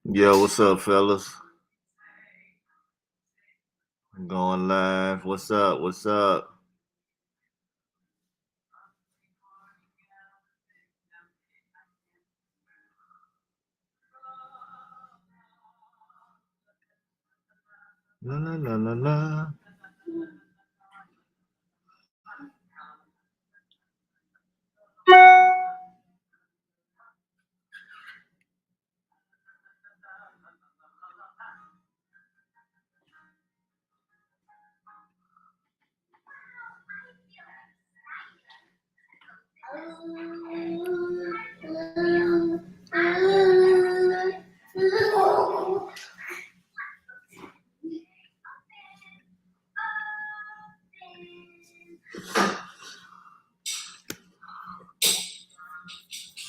Yo, what's up, fellas? I'm going live. What's up? What's up? La la la la la.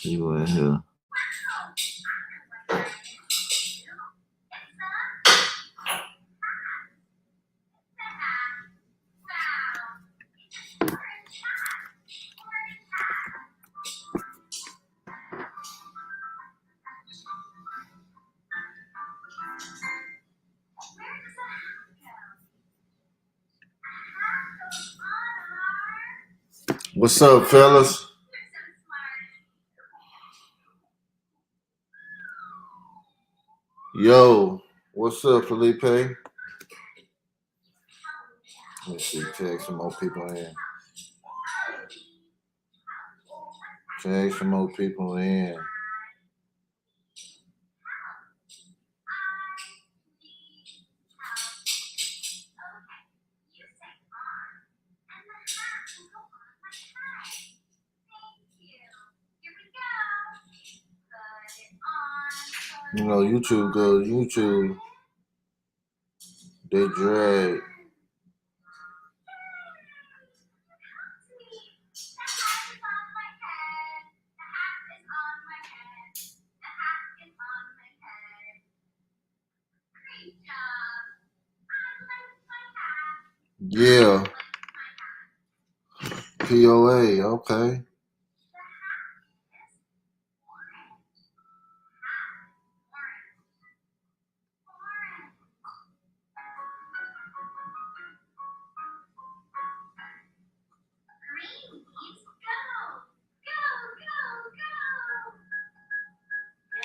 You in here? What's up, fellas? Yo, what's up, Felipe? Let's see, tag some more people in. Tag some more people in. You know, YouTube, they drag. Yeah, POA, okay.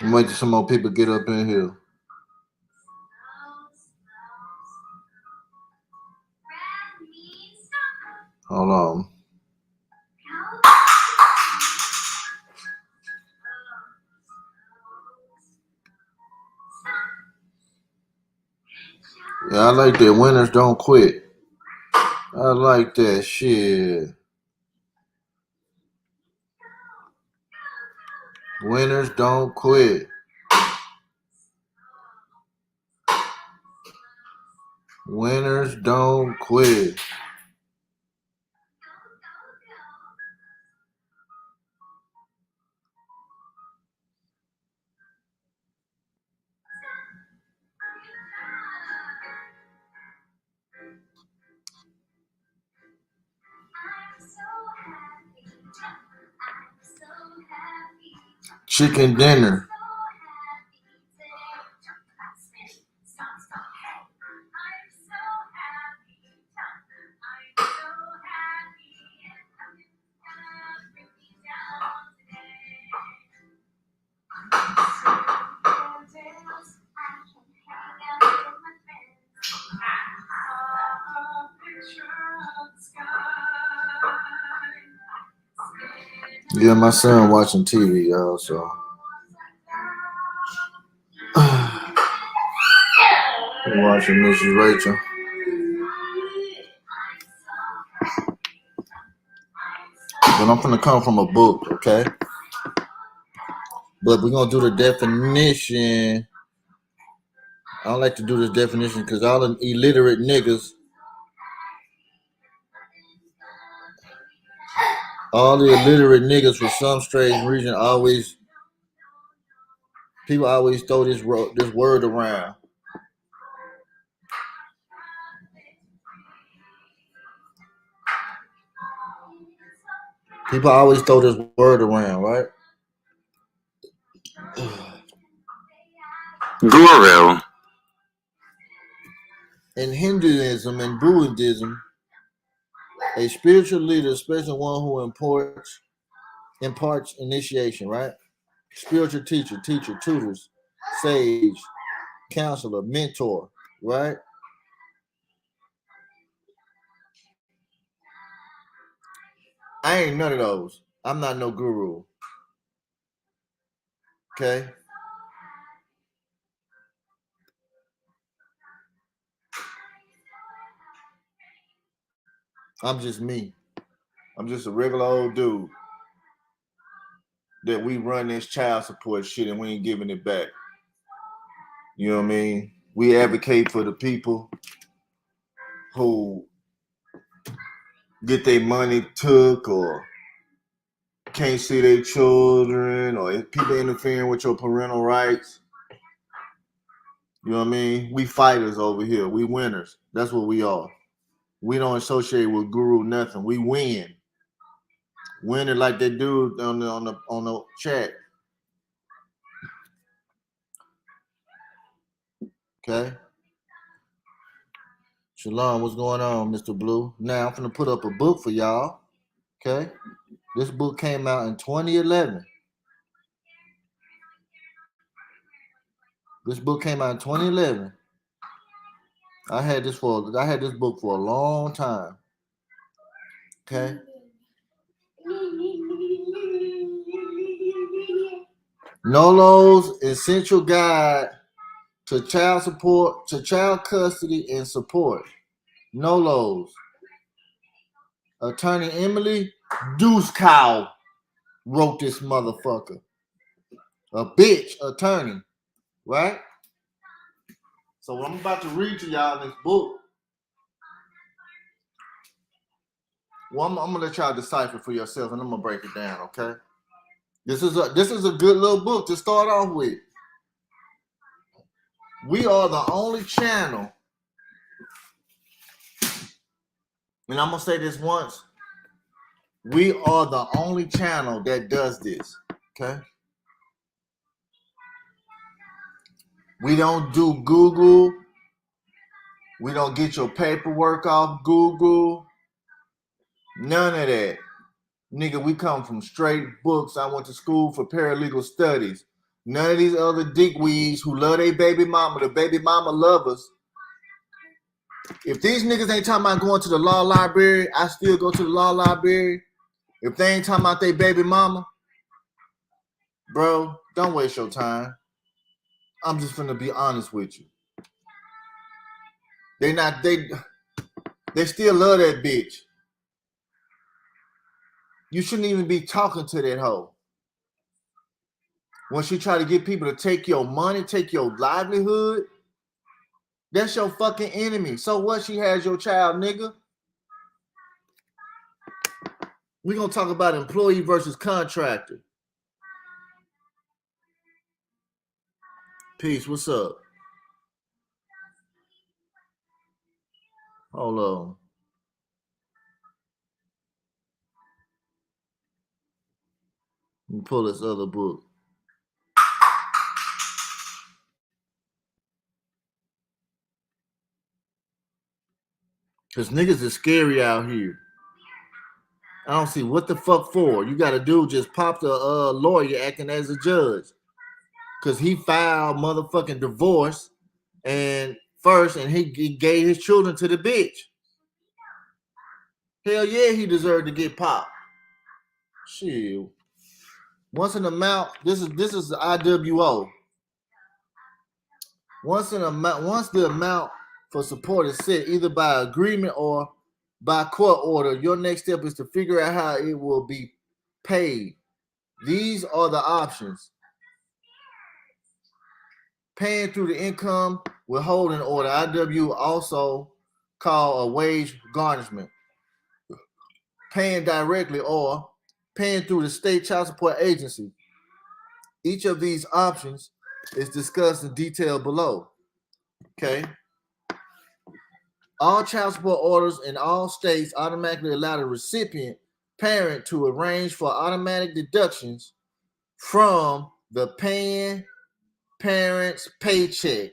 I'm waiting till some more people get up in here. Hold on. Yeah, I like that. Winners don't quit. I like that shit. Winners don't quit. Winners don't quit. Chicken dinner. Yeah, my son watching TV, y'all. So watching Mrs. Rachel. But I'm gonna come from a book, okay? But we're gonna do the definition. I don't like to do this definition because all the illiterate niggas, for some strange reason, people always throw this word around. People always throw this word around, right? Guru. In Hinduism and Buddhism, a spiritual leader, especially one who imparts initiation, right? Spiritual teacher, tutors, sage, counselor, mentor, right? I ain't none of those. I'm not no guru. Okay? I'm just me. I'm just a regular old dude that we run this child support shit and we ain't giving it back. You know what I mean? We advocate for the people who get their money took or can't see their children or people interfering with your parental rights. You know what I mean? We fighters over here. We winners. That's what we are. We don't associate with guru nothing. We win. Winning like that dude on the chat. Okay. Shalom, what's going on, Mr. Blue? Now I'm gonna put up a book for y'all. Okay. This book came out in 2011. This book came out in 2011. I had this book for a long time. Okay. Nolo's Essential Guide to Child Support, to Child Custody and Support. Nolo's. Attorney Emily Deucecow wrote this motherfucker. A bitch attorney, right? So what I'm about to read to y'all in this book, well, I'm gonna let y'all decipher for yourself, and I'm gonna break it down. Okay? This is a good little book to start off with. We are the only channel, and I'm gonna say this once. We are the only channel that does this. Okay? We don't do Google. We don't get your paperwork off Google. None of that. Nigga, we come from straight books. I went to school for paralegal studies. None of these other dickweeds who love their baby mama, the baby mama lovers. If these niggas ain't talking about going to the law library, I still go to the law library. If they ain't talking about their baby mama, bro, don't waste your time. I'm just gonna be honest with you. They still love that bitch. You shouldn't even be talking to that hoe. When she try to get people to take your money, take your livelihood, that's your fucking enemy. So what? She has your child, nigga. We're going to talk about employee versus contractor. Peace. What's up? Hold on. Let me pull this other book. Because niggas is scary out here. I don't see what the fuck for. You got a dude just popped a lawyer acting as a judge. Because he filed motherfucking divorce and he gave his children to the bitch. Hell yeah, he deserved to get popped. Shit. Once the IWO. Once the amount for support is set either by agreement or by court order, your next step is to figure out how it will be paid. These are the options. Paying through the income withholding order, IW also called a wage garnishment. Paying directly or paying through the state child support agency. Each of these options is discussed in detail below. Okay. All child support orders in all states automatically allow the recipient parent to arrange for automatic deductions from the paying parent's paycheck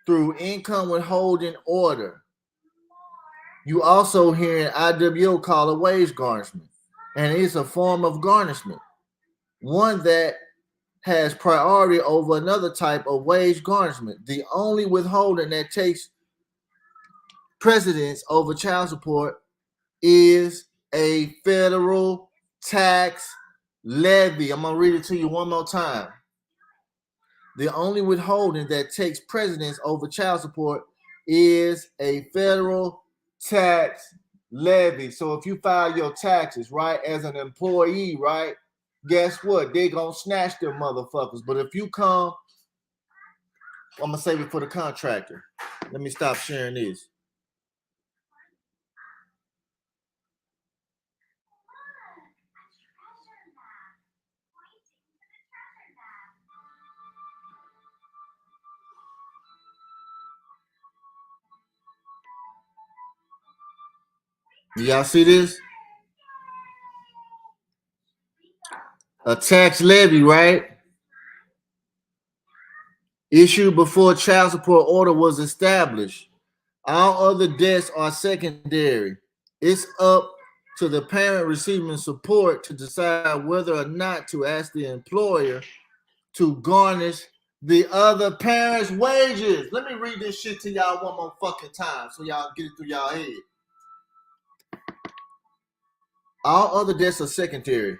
through income withholding order. You also hear an IWO call a wage garnishment, and it's a form of garnishment, one that has priority over another type of wage garnishment. The only withholding that takes precedence over child support is a federal tax levy. I'm going to read it to you one more time. The only withholding that takes precedence over child support is a federal tax levy. So if you file your taxes, right, as an employee, right, guess what? They're going to snatch them motherfuckers. But if you come, I'm going to save it for the contractor. Let me stop sharing this. Y'all see this? A tax levy, right? Issued before child support order was established. All other debts are secondary. It's up to the parent receiving support to decide whether or not to ask the employer to garnish the other parent's wages. Let me read this shit to y'all one more fucking time so y'all get it through y'all head. All other debts are secondary.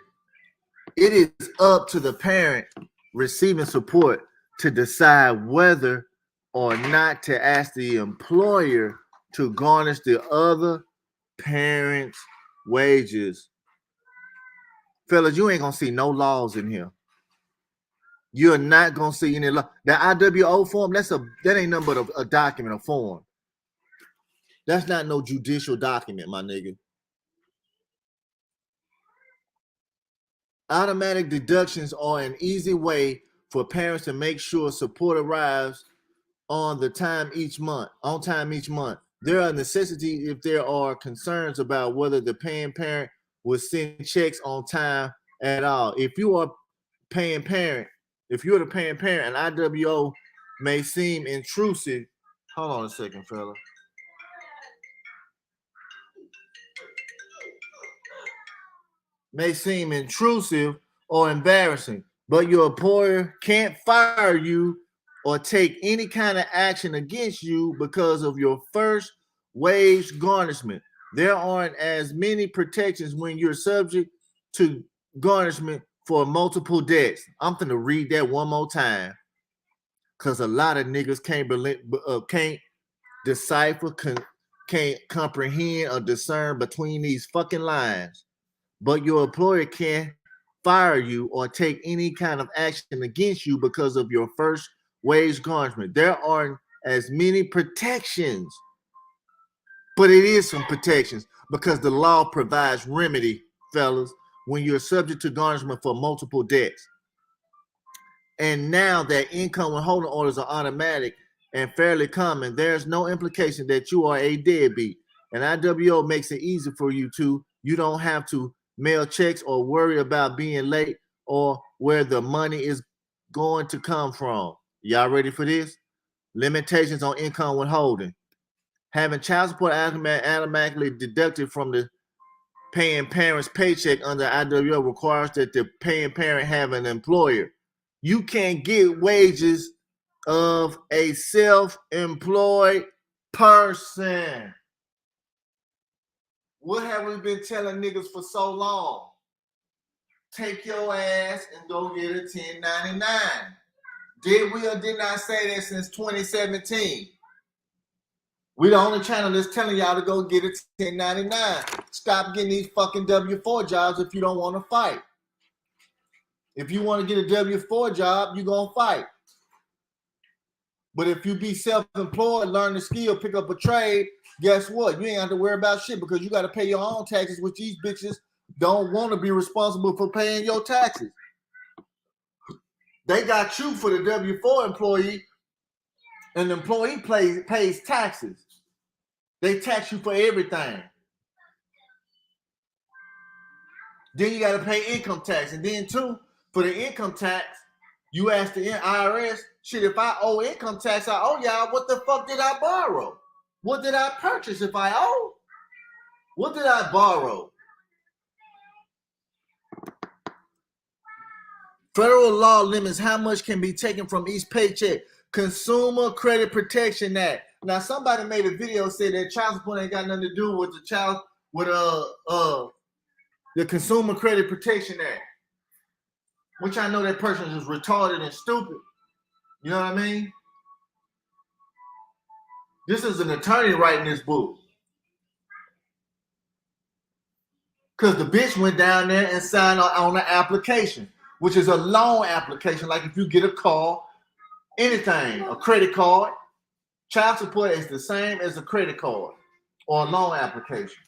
It is up to the parent receiving support to decide whether or not to ask the employer to garnish the other parent's wages. Fellas, you ain't gonna see no laws in here. You're not gonna see any law. The IWO form, that ain't nothing but a document, a form. That's not no judicial document, my nigga. Automatic deductions are an easy way for parents to make sure support arrives on time each month. There are necessities if there are concerns about whether the paying parent will send checks on time at all. If you are paying parent, if you're the paying parent, an IWO may seem intrusive. Hold on a second, fella. May seem intrusive or embarrassing, but your employer can't fire you or take any kind of action against you because of your first wage garnishment. There aren't as many protections when you're subject to garnishment for multiple debts. I'm going to read that one more time because a lot of niggas can't decipher, can't comprehend or discern between these fucking lines. But your employer can't fire you or take any kind of action against you because of your first wage garnishment. There aren't as many protections, but it is some protections because the law provides remedy, fellas, when you're subject to garnishment for multiple debts. And now that income withholding orders are automatic and fairly common, there's no implication that you are a deadbeat. And IWO makes it easy for you to. You don't have to mail checks or worry about being late or where the money is going to come from. Y'all ready for this? Limitations on income withholding. Having child support automatically deducted from the paying parent's paycheck under IWO requires that the paying parent have an employer. You can't get wages of a self-employed person. What have we been telling niggas for so long? Take your ass and go get a 1099. Did we or did not say that since 2017? We the only channel that's telling y'all to go get a 1099. Stop getting these fucking W-4 jobs if you don't want to fight. If you want to get a W-4 job, you're going to fight. But if you be self-employed, learn the skill, pick up a trade, guess what? You ain't have to worry about shit because you got to pay your own taxes, which these bitches don't want to be responsible for paying your taxes. They got you for the W-4 employee, and the employee pays taxes. They tax you for everything. Then you got to pay income tax. And then, too, for the income tax, You ask the IRS, shit, if I owe income tax, I owe y'all. What the fuck did I borrow? What did I purchase if I owe? What did I borrow? Federal law limits how much can be taken from each paycheck. Consumer Credit Protection Act. Now, somebody made a video said that child support ain't got nothing to do with the Consumer Credit Protection Act. Which I know that person is retarded and stupid. You know what I mean? This is an attorney writing this book. Because the bitch went down there and signed on an application, which is a loan application. Like if you get a car, anything, a credit card, child support is the same as a credit card or a loan application.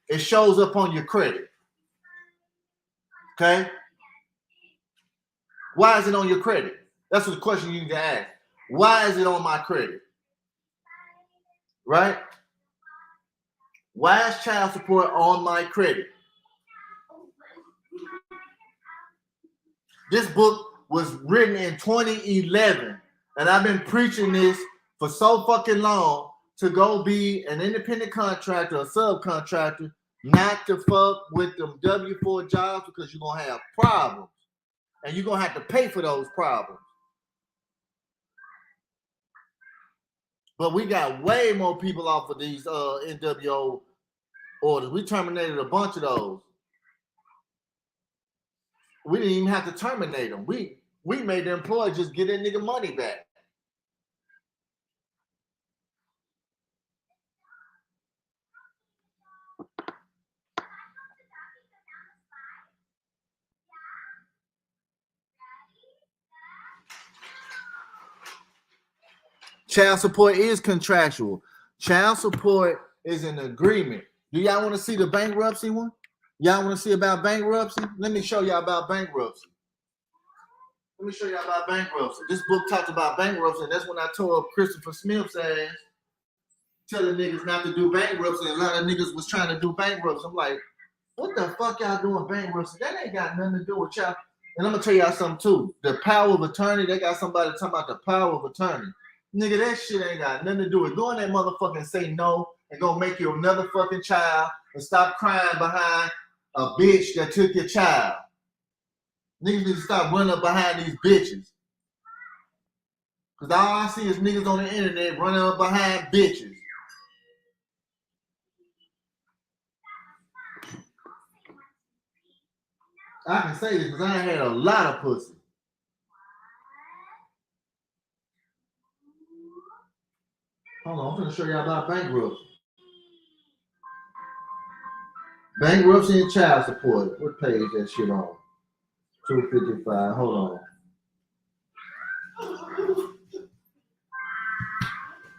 It shows up on your credit. Okay? Why is it on your credit? That's the question you need to ask. Why is it on my credit? Right? Why is child support on my credit? This book was written in 2011, and I've been preaching this for so fucking long to go be an independent contractor or subcontractor, not to fuck with them W-4 jobs because you're going to have problems, and you're going to have to pay for those problems. But we got way more people off of these NWO orders. We terminated a bunch of those. We didn't even have to terminate them. We made the employer just get that nigga money back. Child support is contractual. Child support is an agreement. Do y'all want to see the bankruptcy one? Y'all want to see about bankruptcy? Let me show y'all about bankruptcy. This book talks about bankruptcy, and that's when I tore up Christopher Smith's ass, telling niggas not to do bankruptcy. And a lot of niggas was trying to do bankruptcy. I'm like, what the fuck y'all doing bankruptcy? That ain't got nothing to do with y'all. And I'm going to tell y'all something, too. The power of attorney, they got somebody talking about the power of attorney. Nigga, that shit ain't got nothing to do with going that motherfucker and say no and go make you another fucking child and stop crying behind a bitch that took your child. Niggas need to stop running up behind these bitches. Because all I see is niggas on the internet running up behind bitches. I can say this because I had a lot of pussy. Hold on, I'm going to show y'all about bankruptcy. Bankruptcy and child support. What page that shit on? 255. Hold on.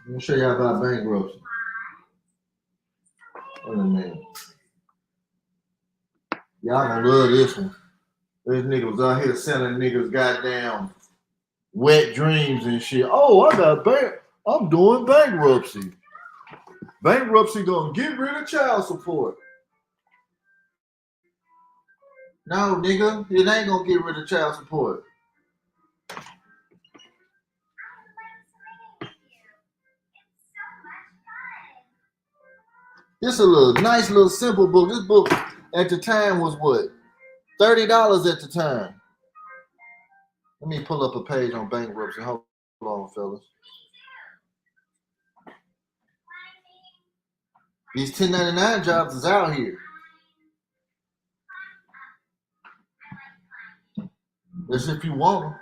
Let me show y'all about bankruptcy. Wait a minute. Y'all gonna love this one. This nigga was out here selling niggas goddamn wet dreams and shit. Oh, I'm doing bankruptcy. Bankruptcy gonna get rid of child support. No, nigga, it ain't gonna get rid of child support. This is a nice little simple book. This book at the time was what? $30 at the time. Let me pull up a page on bankruptcy. Hold on, fellas. These 1099 jobs is out here. That's if you want them.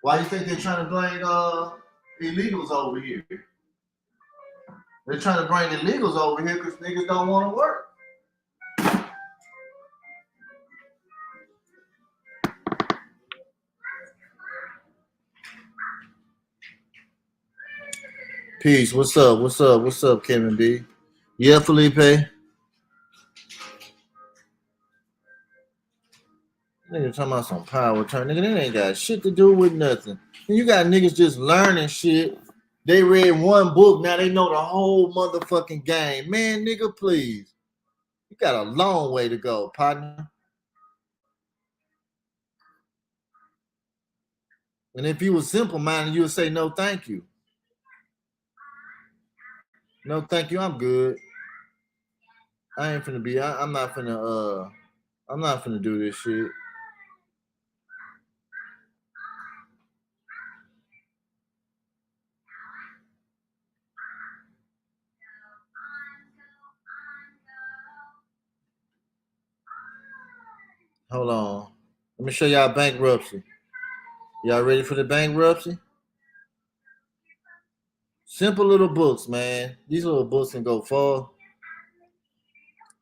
Why you think they're trying to bring illegals over here? They're trying to bring illegals over here because niggas don't want to work. Peace. What's up, Kevin B? Yeah, Felipe. Nigga talking about some power turn. Nigga, that ain't got shit to do with nothing. And you got niggas just learning shit. They read one book, now they know the whole motherfucking game. Man, nigga, please. You got a long way to go, partner. And if you were simple-minded, you would say, no, thank you. No, thank you, I'm good. I ain't finna be, I'm not finna do this shit. Hold on. Let me show y'all bankruptcy. Y'all ready for the bankruptcy? Simple little books, man. These little books can go far.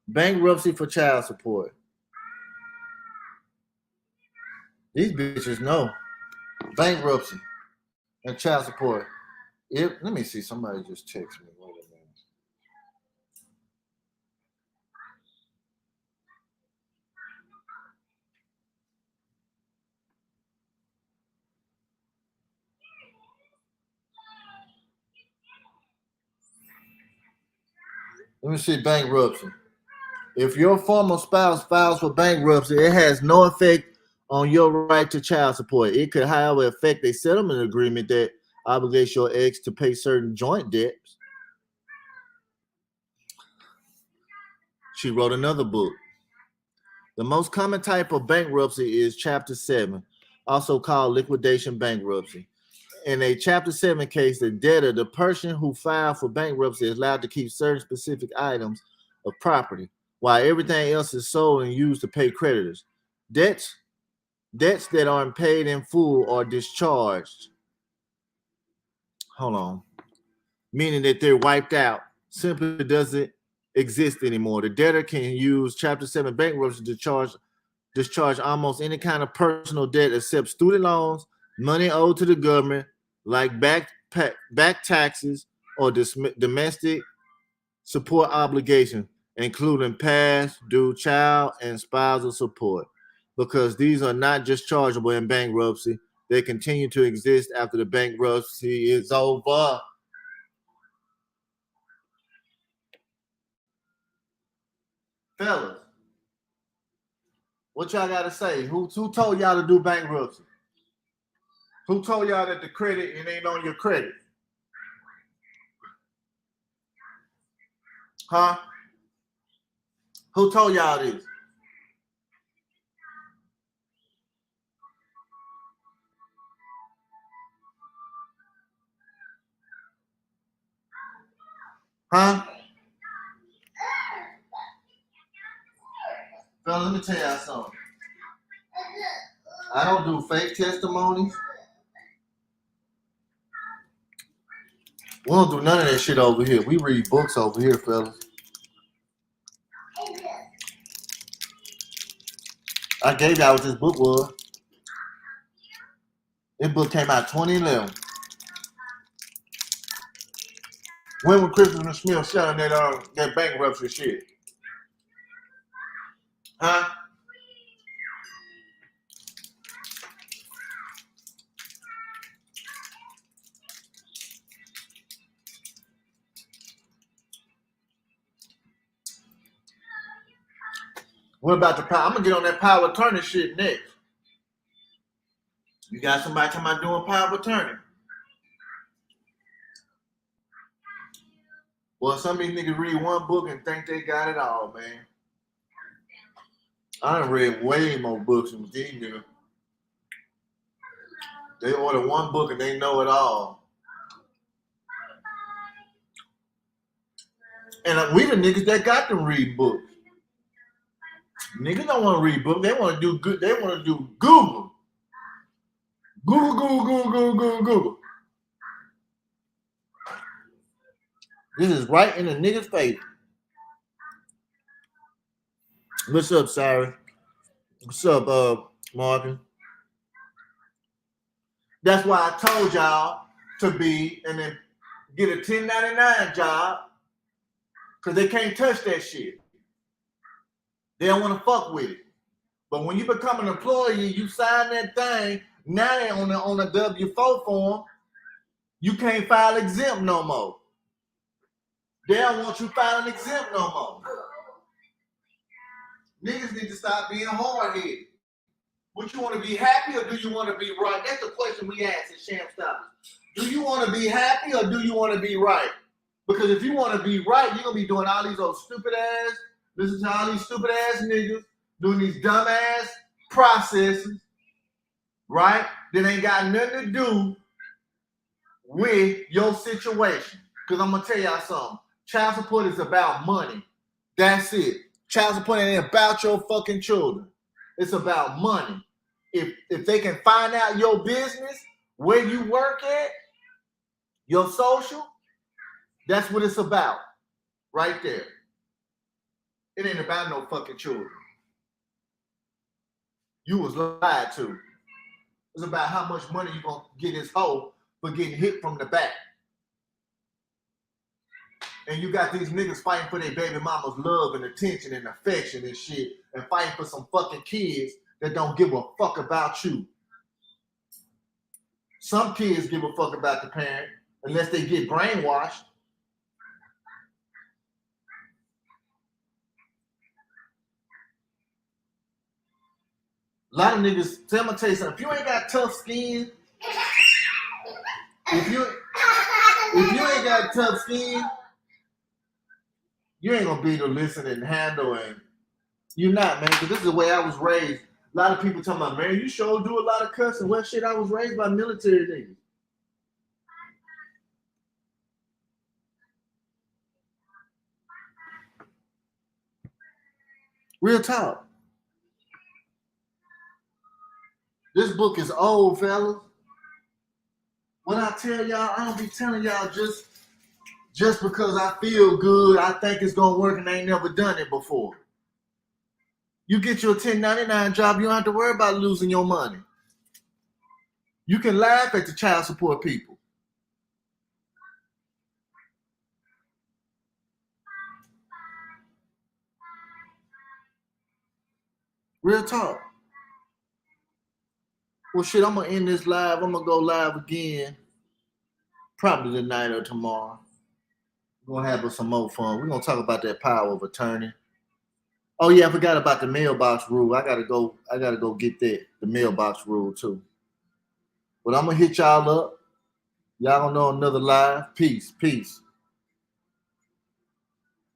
Bankruptcy for child support. These bitches know. Bankruptcy and child support. Let me see. Somebody just text me. Wait a minute. Let me see bankruptcy. If your former spouse files for bankruptcy, it has no effect on your right to child support. It could, however, affect a settlement agreement that obligates your ex to pay certain joint debts. She wrote another book. The most common type of bankruptcy is Chapter 7, also called liquidation bankruptcy. In a Chapter 7 case, the debtor, the person who filed for bankruptcy, is allowed to keep certain specific items of property, while everything else is sold and used to pay creditors. Debts that aren't paid in full are discharged. Hold on. Meaning that they're wiped out, simply doesn't exist anymore. The debtor can use Chapter 7 bankruptcy to discharge almost any kind of personal debt except student loans, money owed to the government, like back taxes or domestic support obligations, including past due child and spousal support, because these are not just chargeable in bankruptcy. They continue to exist after the bankruptcy is over. Fellas, what y'all got to say? Who told y'all to do bankruptcy? Who told y'all that the credit, it ain't on your credit? Huh? Who told y'all this? Huh? Fellas, let me tell y'all something. I don't do fake testimonies. We don't do none of that shit over here. We read books over here, fellas. I gave y'all what this book was. This book came out 2011. When was Christopher Smith selling that bankruptcy shit? Huh? What about the power? I'm gonna get on that power of attorney shit next. You got somebody talking about doing power of attorney? Well, some of these niggas read one book and think they got it all, man. I done read way more books than these niggas. They order one book and they know it all. And we the niggas that got to read books. Niggas don't want to read books. They want to do good. They want to do Google. Google. This is right in the nigga's face. What's up, Cyrus? What's up, Martin? That's why I told y'all to be and then get a 1099 job, because they can't touch that shit. They don't want to fuck with it. But when you become an employee, you sign that thing. Now on the W-4 form, you can't file exempt no more. They don't want you filing exempt no more. Niggas need to stop being hard-headed. Would you want to be happy or do you want to be right? That's the question we ask at Sham Stoppers. Do you want to be happy or do you want to be right? Because if you want to be right, you're going to be doing all these old stupid ass, listen to all these stupid ass niggas, doing these dumb ass processes, right? That ain't got nothing to do with your situation. Because I'm going to tell y'all something. Child support is about money. That's it. Child support ain't about your fucking children. It's about money. If they can find out your business, where you work at, your social, that's what it's about. Right there. It ain't about no fucking children. You was lied to. It's about how much money you gonna get this hoe for getting hit from the back. And you got these niggas fighting for their baby mama's love and attention and affection and shit, and fighting for some fucking kids that don't give a fuck about you. Some kids give a fuck about the parent unless they get brainwashed. A lot of niggas, I'm gonna tell you something, if you ain't got tough skin, if you ain't got tough skin, you ain't gonna be able to listen and handle, and you're not, man, because this is the way I was raised. A lot of people talking about, man, you sure do a lot of cussing. Well, shit, I was raised by military niggas. Real talk. This book is old, fellas. When I tell y'all, I don't be telling y'all just because I feel good, I think it's gonna work, and I ain't never done it before. You get your 1099 job, you don't have to worry about losing your money. You can laugh at the child support people. Real talk. Well, shit, I'm gonna end this live. I'm gonna go live again, probably tonight or tomorrow. We're gonna have some more fun. We're gonna talk about that power of attorney. Oh yeah, I forgot about the mailbox rule. I gotta go get the mailbox rule too. But I'm gonna hit y'all up. Y'all gonna know another live. Peace.